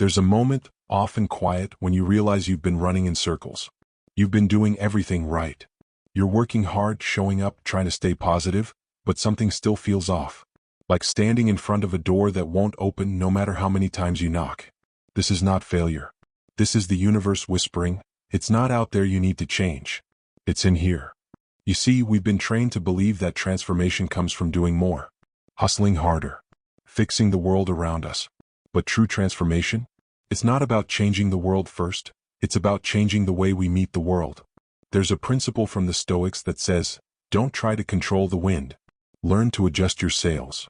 There's a moment, often quiet, when you realize you've been running in circles. You've been doing everything right. You're working hard, showing up, trying to stay positive, but something still feels off. Like standing in front of a door that won't open no matter how many times you knock. This is not failure. This is the universe whispering, it's not out there you need to change. It's in here. You see, we've been trained to believe that transformation comes from doing more. Hustling harder. Fixing the world around us. But true transformation? It's not about changing the world first, it's about changing the way we meet the world. There's a principle from the Stoics that says, don't try to control the wind. Learn to adjust your sails.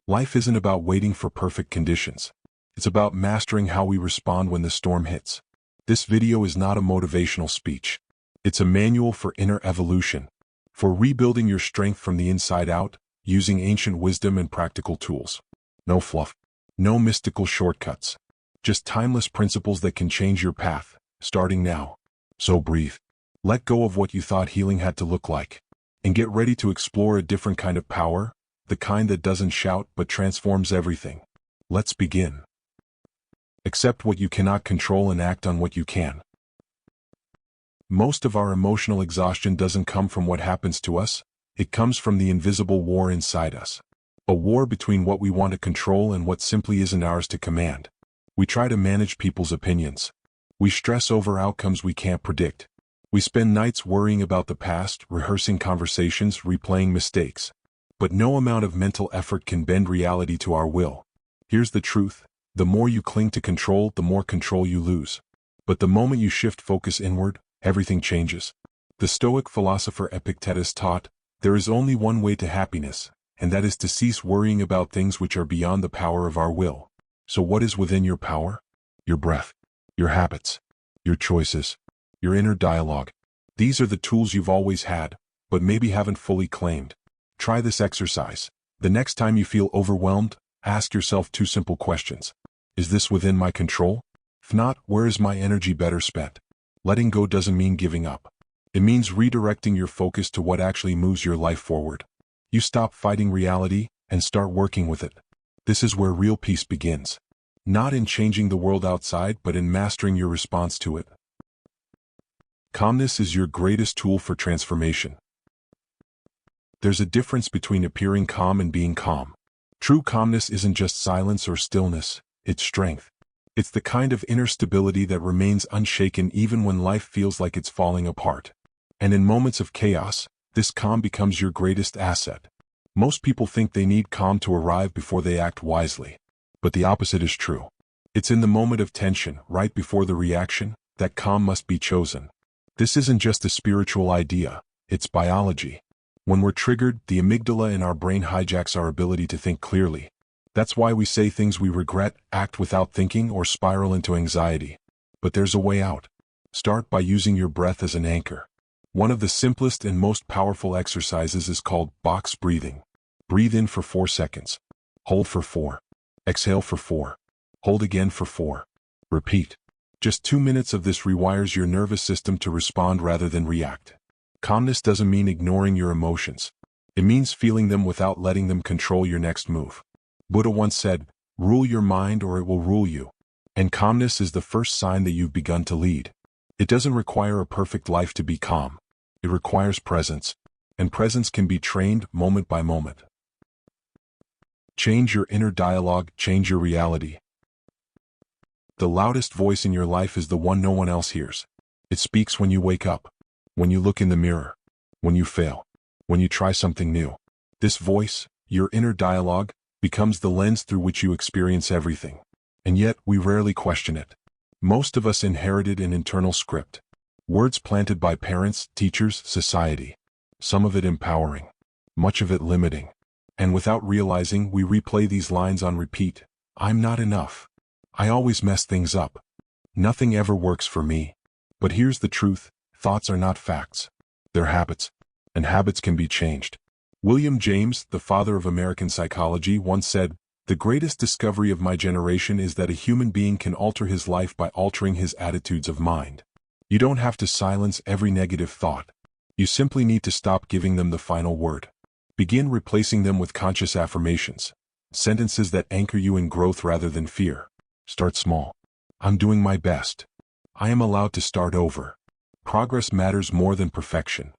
Life isn't about waiting for perfect conditions. It's about mastering how we respond when the storm hits. This video is not a motivational speech. It's a manual for inner evolution, for rebuilding your strength from the inside out, using ancient wisdom and practical tools. No fluff. No mystical shortcuts. Just timeless principles that can change your path, starting now. So breathe. Let go of what you thought healing had to look like, and get ready to explore a different kind of power, the kind that doesn't shout but transforms everything. Let's begin. Accept what you cannot control and act on what you can. Most of our emotional exhaustion doesn't come from what happens to us, it comes from the invisible war inside us. A war between what we want to control and what simply isn't ours to command. We try to manage people's opinions. We stress over outcomes we can't predict. We spend nights worrying about the past, rehearsing conversations, replaying mistakes. But no amount of mental effort can bend reality to our will. Here's the truth. The more you cling to control, the more control you lose. But the moment you shift focus inward, everything changes. The Stoic philosopher Epictetus taught, there is only one way to happiness, and that is to cease worrying about things which are beyond the power of our will. So what is within your power? Your breath, your habits, your choices, your inner dialogue. These are the tools you've always had, but maybe haven't fully claimed. Try this exercise. The next time you feel overwhelmed, ask yourself two simple questions. Is this within my control? If not, where is my energy better spent? Letting go doesn't mean giving up. It means redirecting your focus to what actually moves your life forward. You stop fighting reality and start working with it. This is where real peace begins. Not in changing the world outside, but in mastering your response to it. Calmness is your greatest tool for transformation. There's a difference between appearing calm and being calm. True calmness isn't just silence or stillness, it's strength. It's the kind of inner stability that remains unshaken even when life feels like it's falling apart. And in moments of chaos, this calm becomes your greatest asset. Most people think they need calm to arrive before they act wisely. But the opposite is true. It's in the moment of tension, right before the reaction, that calm must be chosen. This isn't just a spiritual idea, it's biology. When we're triggered, the amygdala in our brain hijacks our ability to think clearly. That's why we say things we regret, act without thinking, or spiral into anxiety. But there's a way out. Start by using your breath as an anchor. One of the simplest and most powerful exercises is called box breathing. Breathe in for 4 seconds. Hold for 4. Exhale for 4. Hold again for 4. Repeat. Just 2 minutes of this rewires your nervous system to respond rather than react. Calmness doesn't mean ignoring your emotions. It means feeling them without letting them control your next move. Buddha once said, rule your mind or it will rule you. And calmness is the first sign that you've begun to lead. It doesn't require a perfect life to be calm. It requires presence. And presence can be trained moment by moment. Change your inner dialogue, change your reality. The loudest voice in your life is the one no one else hears. It speaks when you wake up, when you look in the mirror, when you fail, when you try something new. This voice, your inner dialogue, becomes the lens through which you experience everything. And yet, we rarely question it. Most of us inherited an internal script. Words planted by parents, teachers, society. Some of it empowering, much of it limiting. And without realizing, we replay these lines on repeat. I'm not enough. I always mess things up. Nothing ever works for me. But here's the truth, thoughts are not facts. They're habits. And habits can be changed. William James, the father of American psychology, once said, the greatest discovery of my generation is that a human being can alter his life by altering his attitudes of mind. You don't have to silence every negative thought. You simply need to stop giving them the final word. Begin replacing them with conscious affirmations, sentences that anchor you in growth rather than fear. Start small. I'm doing my best. I am allowed to start over. Progress matters more than perfection.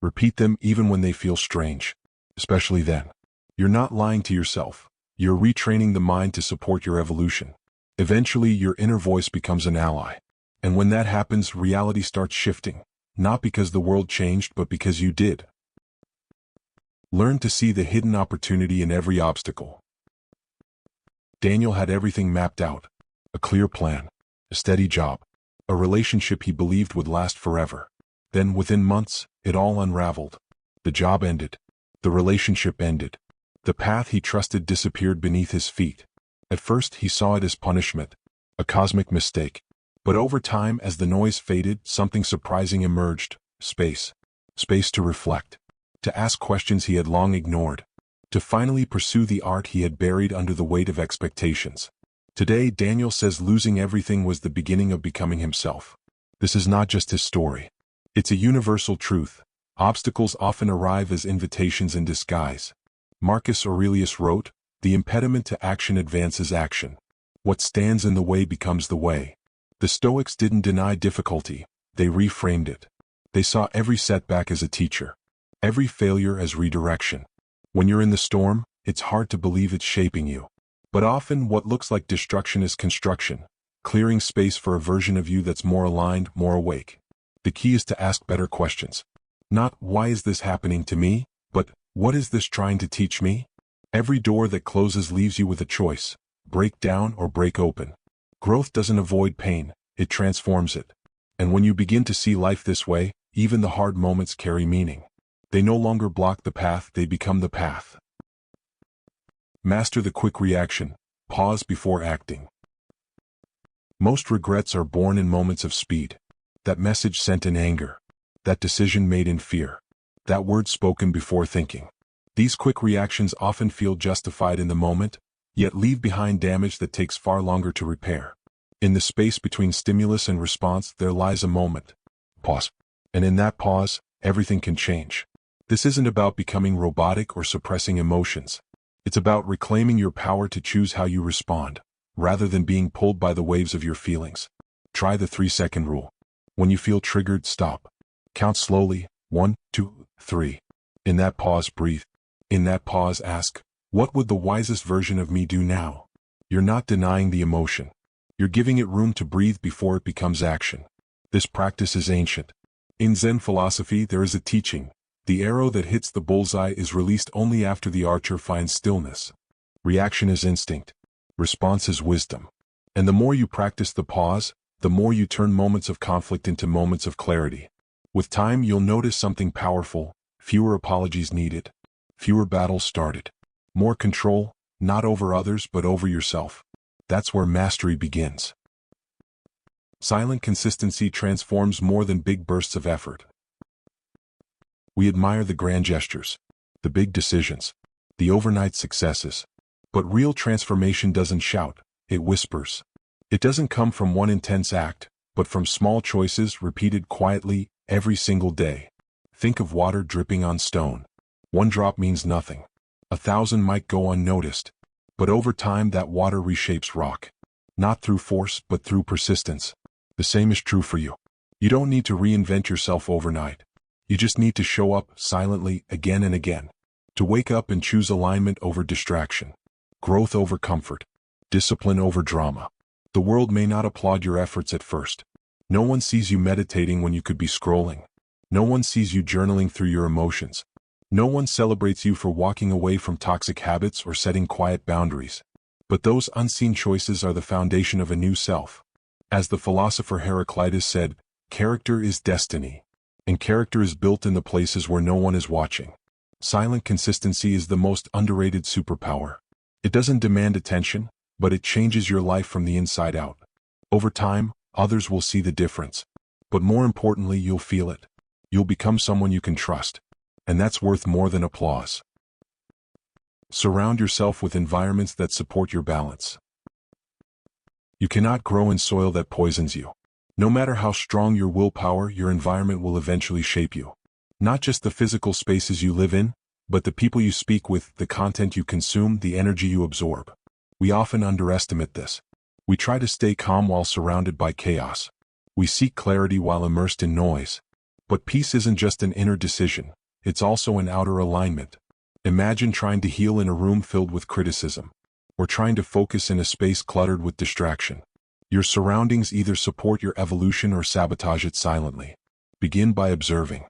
Repeat them even when they feel strange, especially then. You're not lying to yourself. You're retraining the mind to support your evolution. Eventually, your inner voice becomes an ally. And when that happens, reality starts shifting, not because the world changed, but because you did. Learn to see the hidden opportunity in every obstacle. Daniel had everything mapped out. A clear plan, a steady job, a relationship he believed would last forever. Then, within months, it all unraveled. The job ended. The relationship ended. The path he trusted disappeared beneath his feet. At first, he saw it as punishment, a cosmic mistake. But over time, as the noise faded, something surprising emerged: space. Space to reflect, to ask questions he had long ignored, to finally pursue the art he had buried under the weight of expectations. Today, Daniel says losing everything was the beginning of becoming himself. This is not just his story. It's a universal truth. Obstacles often arrive as invitations in disguise. Marcus Aurelius wrote, "The impediment to action advances action. What stands in the way becomes the way." The Stoics didn't deny difficulty, they reframed it. They saw every setback as a teacher, every failure as redirection. When you're in the storm, it's hard to believe it's shaping you. But often what looks like destruction is construction, clearing space for a version of you that's more aligned, more awake. The key is to ask better questions. Not, "Why is this happening to me?" but, "What is this trying to teach me?" Every door that closes leaves you with a choice: break down or break open. Growth doesn't avoid pain, it transforms it. And when you begin to see life this way, even the hard moments carry meaning. They no longer block the path, they become the path. Master the quick reaction. Pause before acting. Most regrets are born in moments of speed. That message sent in anger. That decision made in fear. That word spoken before thinking. These quick reactions often feel justified in the moment, yet leave behind damage that takes far longer to repair. In the space between stimulus and response, there lies a moment. Pause. And in that pause, everything can change. This isn't about becoming robotic or suppressing emotions. It's about reclaiming your power to choose how you respond, rather than being pulled by the waves of your feelings. Try the 3-second rule. When you feel triggered, stop. Count slowly: 1, 2, 3. In that pause, breathe. In that pause, ask, what would the wisest version of me do now? You're not denying the emotion. You're giving it room to breathe before it becomes action. This practice is ancient. In Zen philosophy, there is a teaching: the arrow that hits the bullseye is released only after the archer finds stillness. Reaction is instinct. Response is wisdom. And the more you practice the pause, the more you turn moments of conflict into moments of clarity. With time, you'll notice something powerful: fewer apologies needed, fewer battles started, more control, not over others but over yourself. That's where mastery begins. Silent consistency transforms more than big bursts of effort. We admire the grand gestures, the big decisions, the overnight successes. But real transformation doesn't shout, it whispers. It doesn't come from one intense act, but from small choices repeated quietly every single day. Think of water dripping on stone. One drop means nothing. 1,000 might go unnoticed. But over time, that water reshapes rock. Not through force, but through persistence. The same is true for you. You don't need to reinvent yourself overnight. You just need to show up silently again and again. To wake up and choose alignment over distraction. Growth over comfort. Discipline over drama. The world may not applaud your efforts at first. No one sees you meditating when you could be scrolling. No one sees you journaling through your emotions. No one celebrates you for walking away from toxic habits or setting quiet boundaries. But those unseen choices are the foundation of a new self. As the philosopher Heraclitus said, character is destiny. And character is built in the places where no one is watching. Silent consistency is the most underrated superpower. It doesn't demand attention, but it changes your life from the inside out. Over time, others will see the difference. But more importantly, you'll feel it. You'll become someone you can trust. And that's worth more than applause. Surround yourself with environments that support your balance. You cannot grow in soil that poisons you. No matter how strong your willpower, your environment will eventually shape you. Not just the physical spaces you live in, but the people you speak with, the content you consume, the energy you absorb. We often underestimate this. We try to stay calm while surrounded by chaos. We seek clarity while immersed in noise. But peace isn't just an inner decision, it's also an outer alignment. Imagine trying to heal in a room filled with criticism, or trying to focus in a space cluttered with distraction. Your surroundings either support your evolution or sabotage it silently. Begin by observing.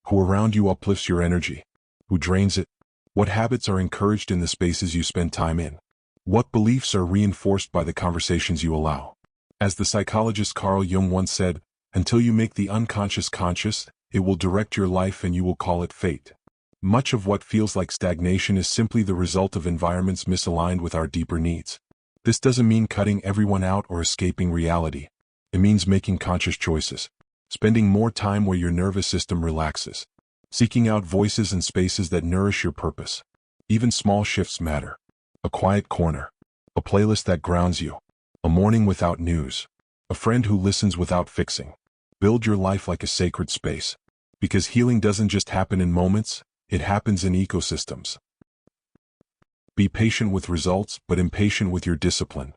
Who around you uplifts your energy? Who drains it? What habits are encouraged in the spaces you spend time in? What beliefs are reinforced by the conversations you allow? As the psychologist Carl Jung once said, until you make the unconscious conscious, it will direct your life and you will call it fate. Much of what feels like stagnation is simply the result of environments misaligned with our deeper needs. This doesn't mean cutting everyone out or escaping reality. It means making conscious choices. Spending more time where your nervous system relaxes. Seeking out voices and spaces that nourish your purpose. Even small shifts matter. A quiet corner. A playlist that grounds you. A morning without news. A friend who listens without fixing. Build your life like a sacred space. Because healing doesn't just happen in moments, it happens in ecosystems. Be patient with results, but impatient with your discipline.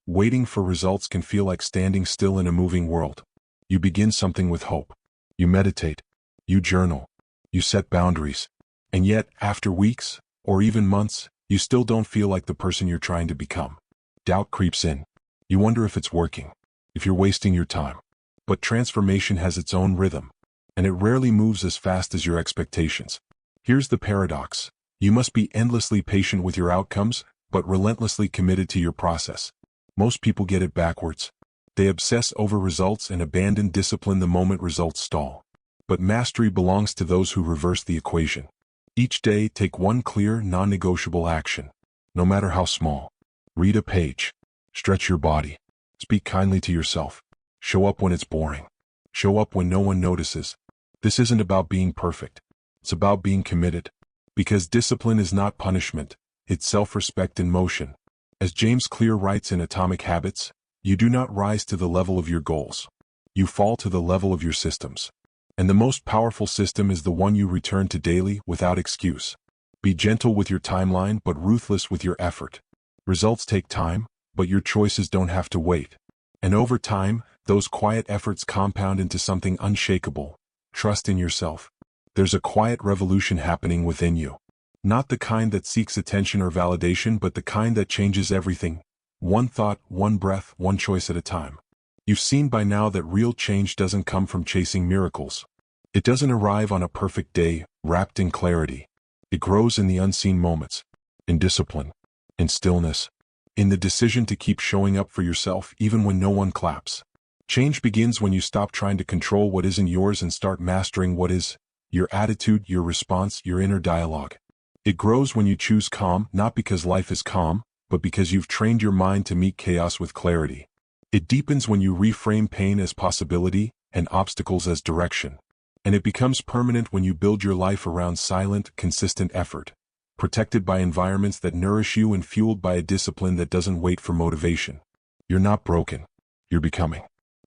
Waiting for results can feel like standing still in a moving world. You begin something with hope. You meditate. You journal. You set boundaries. And yet, after weeks, or even months, you still don't feel like the person you're trying to become. Doubt creeps in. You wonder if it's working, if you're wasting your time. But transformation has its own rhythm, and it rarely moves as fast as your expectations. Here's the paradox. You must be endlessly patient with your outcomes, but relentlessly committed to your process. Most people get it backwards. They obsess over results and abandon discipline the moment results stall. But mastery belongs to those who reverse the equation. Each day, take one clear, non-negotiable action, no matter how small. Read a page. Stretch your body. Speak kindly to yourself. Show up when it's boring. Show up when no one notices. This isn't about being perfect. It's about being committed. Because discipline is not punishment, it's self-respect in motion. As James Clear writes in Atomic Habits, you do not rise to the level of your goals. You fall to the level of your systems. And the most powerful system is the one you return to daily without excuse. Be gentle with your timeline but ruthless with your effort. Results take time, but your choices don't have to wait. And over time, those quiet efforts compound into something unshakable. Trust in yourself. There's a quiet revolution happening within you. Not the kind that seeks attention or validation, but the kind that changes everything. One thought, one breath, one choice at a time. You've seen by now that real change doesn't come from chasing miracles. It doesn't arrive on a perfect day, wrapped in clarity. It grows in the unseen moments. In discipline. In stillness. In the decision to keep showing up for yourself even when no one claps. Change begins when you stop trying to control what isn't yours and start mastering what is. Your attitude, your response, your inner dialogue. It grows when you choose calm, not because life is calm, but because you've trained your mind to meet chaos with clarity. It deepens when you reframe pain as possibility and obstacles as direction. And it becomes permanent when you build your life around silent, consistent effort, protected by environments that nourish you and fueled by a discipline that doesn't wait for motivation. You're not broken. You're becoming.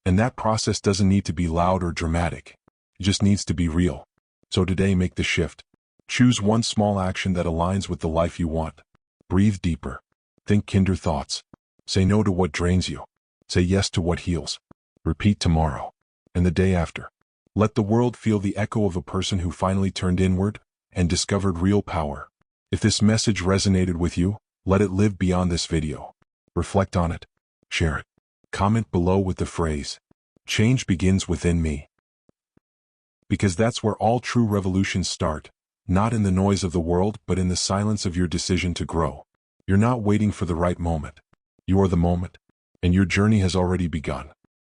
And that process doesn't need to be loud or dramatic. It just needs to be real. So today, make the shift. Choose one small action that aligns with the life you want. Breathe deeper. Think kinder thoughts. Say no to what drains you. Say yes to what heals. Repeat tomorrow. And the day after. Let the world feel the echo of a person who finally turned inward and discovered real power. If this message resonated with you, let it live beyond this video. Reflect on it. Share it. Comment below with the phrase, "Change begins within me." Because that's where all true revolutions start, not in the noise of the world, but in the silence of your decision to grow. You're not waiting for the right moment. You are the moment, and your journey has already begun.